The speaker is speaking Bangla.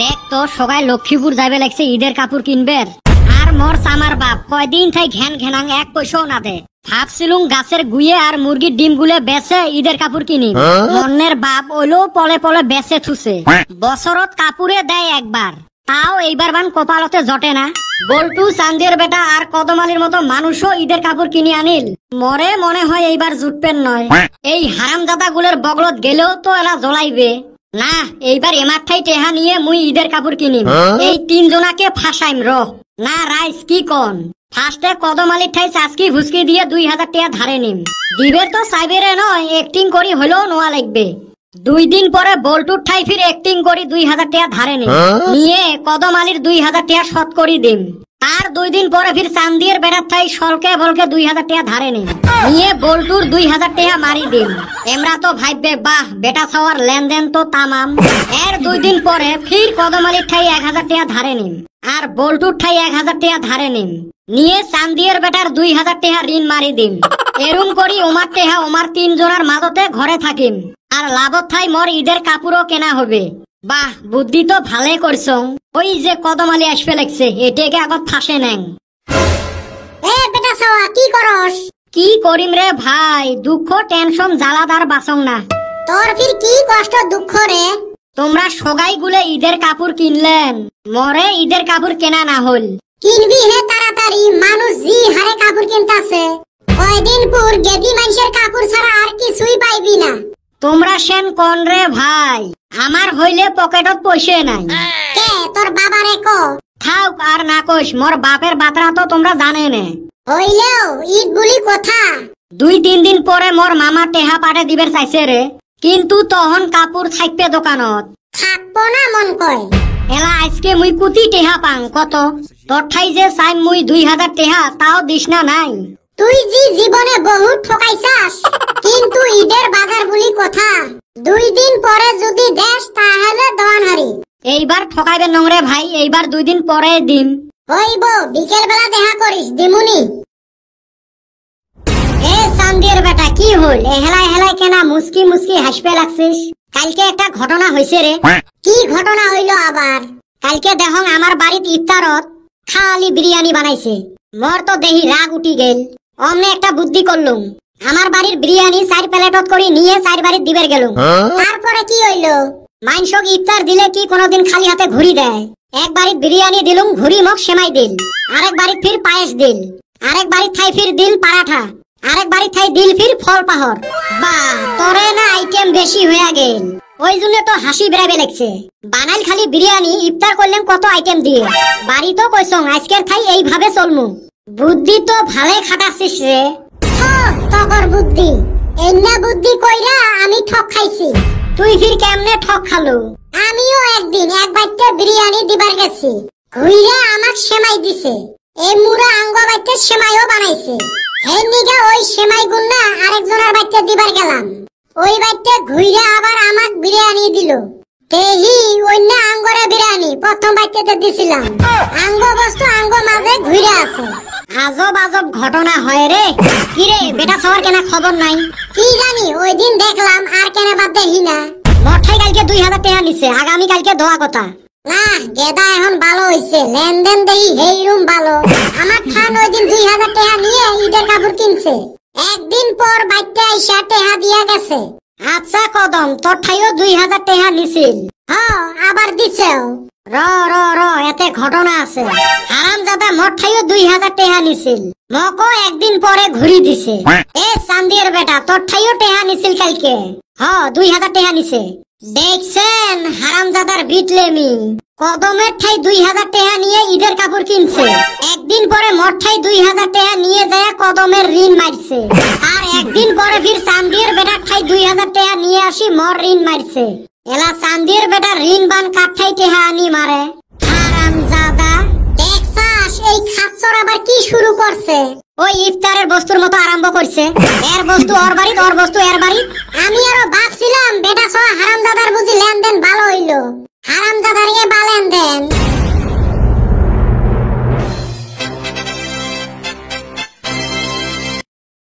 দেখ তো সবাই লক্ষ্মীপুর যাইবে লাগছে ঈদের কাপড় কিনবের, আর মোর সামার বাপ কয়দিন থাই ঘ্যান ঘ্যানাং এক পয়সাও না দে। ভাবছিলুম গাছের গুয়ে আর মুরগির ডিম গুলে বেচে ঈদের কাপড় কিনি, মন্নের বাপ ওইলো পলে পলে বেচে থুছে। বছরত কাপড়ে দেয় একবার, তাও এইবার বান কপালতে জটে না। বল্টু চান্দির বেটা আর কদমালির মতো মানুষও ঈদের কাপড় কিনে আনিল, মরে মনে হয় এইবার জুটপেন নয়। এই হারামজাদা গুলের বগলত গেলেও তো এলা জ্বলাইবে না। এইবার এমার ঠাই টেহা নিয়ে মুই ঈদের কাপড় কিনিম, এই তিনজনাকে ফাঁসাইম না রাইস কি কন। ফার্স্টে কদমালির ঠাই চাচকি ভুসকি দিয়ে 2000 টাকা ধারে নিম। দিবের তো সাইবেরে নয়, অ্যাক্টিং করি হলেও নোয়া লাগবে। 2 দিন পরে বল্টুর ঠাই ফির অ্যাক্টিং করি 2000 টাকা ধারে নিম, নিয়ে কদমালির 2000 টাকা শত করি দিম। আর 2 দিন পরে ফির চান্দির বেড়ার ঠাই সলকে বলকে 2000 টাকা ধারে নিম, নিয়ে বল্টুর 2000 টাকা মারি দিম। এমরা তো ভাববে বাহ বেটা ছাওয়ার লেনদেন তো তামাম। এর 2 দিন পরে ফির কদমালির ঠাই 1000 টাকা ধারে নিম, আর বল্টুর ঠাই 1000 টাকা ধারে নিম, নিয়ে চান্দির বেটার 2000 টাকা ঋণ মারি দিম। এরম করি ওমার টেহা ওমার 3 জনের মাঝতে ঘরে থাকিম, আর লাভত থাই মোর ঈদের কাপড়ও কেনা হবে। বাহ বুদ্ধি তো ভালে করছ। ওই যে কদমালি আসবে লাগছে, এটাকে আগত ফাঁসে নেন। এ বেটা ছাওয়া কি করস? কি করিম রে ভাই, দুঃখ টেনশন জ্বালাদার বাসং না। তোর ফির কি কষ্ট দুঃখ রে? তোমরা সগাই গুলে ঈদের কাপড় কিনলেন, মরে ঈদের কাপড় কেনা না হল। কিনবি হে তাড়াতাড়ি, মানুষ জি হারে কাপড় কিনতাছে। কয়দিন পর গেদি মানুষের কাপড় ছাড়া আর কিছুই পাইবি না। তোমরা সেন কোন রে ভাই, আমার হইলে পকেটত পয়সা নাই। কে তোর বাবারে ক? থাক আর না কইস, মোর বাপের বাতরা তো তোমরা জানে নে। হইলেও ঈদ বলি কথা। 2-3 দিন পরে মোর মামা টেহা পাঠে দিবের চাইছে রে, কিন্তু তখন কাপড় থাকবে দোকানত। থাকবো না মন কয়। এলা আজকে মুই কুতি টেহা পাং কত, তোর ঠাই যে চাই মুই 2000 টেহা তাও দিস না নাই। তুই জি জীবনে বহুত ঠকাইছাস, কিন্তু ঈদের বাজার বলি কথা। 2 দিন পরে যদি দেশ তাহলে দোয়ান হারি। এইবার ঠকাইবে নোংরে ভাই, এইবার 2 দিন পরে দিম। হইব বিকেল বেলা দেখা করিস দিমুনি। এ চান্দির বেটা কি হল, এহেলাই হেলাই কেনা মুসকি মুসকি হাসবে লাগছিস? কালকে একটা ঘটনা হয়েছে রে। কি ঘটনা হইল আবার? কালকে দেখং আমার বাড়িত ইফতারত খালি বিরিয়ানি বানাইছে, মোর তো দেহি রাগ উঠি গেল। অমনে একটা বুদ্ধি করলুম, আমার বাড়ির বিরিয়ানি 4 প্লেটত করে নিয়ে 4 বাড়ির দিবের গেলুম। তারপরে কি হইল? মাইনসক ইফতার দিলে কি কোনোদিন খালি হাতে ঘুরি দেয়? এক বাড়ির বিরিয়ানি দিলুম, ঘুরি মক সেমাই দিল। আরেক বাড়ির ফির পায়েস দিল, আরেক বাড়ির থাই ফির দিল পারাঠা, আরেক বাড়ির থাই দিল ফির ফল পাহর। বাহ তোরে না আইটেম বেশি হয়ে গেল, ওই জন্য তো হাসি বেড়াবে লাগছে। বানাইল খালি বিরিয়ানি, ইফতার করলেন কত আইটেম দিয়ে। বাড়ি তো কইসং আজকের থাই এইভাবে চলমু। বুদ্ধি তো ভালে খাটাছিস রে। তকর বুদ্ধি এন্না বুদ্ধি কইরা আমি ঠক খাইছি। তুই ফির কেমনে ঠক খালু? আমিও একদিন এক বাইতে বিরিয়ানি দিবার গেছি, ঘুইরা আমাক সেমাই দিছে। এই মুরা আঙ্গ বাইতে সেমাইও বানাইছে। এই নিগা ওই সেমাই গুন্না আরেকজনের বাইতে দিবার গেলাম, ওই বাইতে ঘুইরা আবার আমাক বিরিয়ানি দিল। তেহি অন্য আঙ্গরে বিরিয়ানি প্রথম বাইতে দিছিলাম, আঙ্গ বস্তু আঙ্গ মাঝে ঘুইরা আছে। আজব আজব ঘটনা হয় রে। কিরে বেটা সবার কেনা খবর নাই? কি জানি ওই দিন দেখলাম, আর কেনে বাদ দেখি না। মঠাই কালকে 2000 টাকা নিছে, আগামী কালকে দেওয়া কথা। না গেদা এখন ভালো হইছে, লেনদেন দেই হেই রুম ভালো। আমার ঠান ওই দিন 2000 টাকা নিয়ে ঈদের কাপড় কিনছে, একদিন পর বাইতে আইসা টাকা দিয়া গেছে। আচ্ছা কদম, তোর ঠাইও 2000 টাকা নিছিল? আবার দিছেও। র র র এতে ঘটনা আছে। হারামজাদা মোর ঠাইও 2000 টাকা নিছিল, মকো একদিন পরে ঘুরি দিছে। এ চান্দির বেটা তোর ঠাইও টাকা নিছিল কালকে? 2000 টাকা নিছে। দেখছেন হারামজাদার বিটলেমি। কদমের ঠাই 2000 টাকা নিয়ে ঈদের কাপড় কিনছে, একদিন পরে মোর ঠাই 2000 টাকা নিয়ে যায় কদমের ঋণ মারছে। আর একদিন পরে ফির চান্দির বেটার ঠাই 2000 টাকা নিয়ে আসি মোর ঋণ মারছে। এলা চান্দির বেটার ঋণ বান কাঠাই টাকা আনি মারে। হারামজাদা দেখছাস এই খাচ্চর আবার কি শুরু করছে? ওই ইফতারের বস্তুর মতো আরম্ভ করছে, এর বস্তু ওর বাড়িত, ওর বস্তু এর বাড়িত। আমি আরো ভাবছিলাম বেটা সহ হারামজাদার বুঝি লেনদেন ভালো হইলো। হারামজাদার এ বা লেনদেন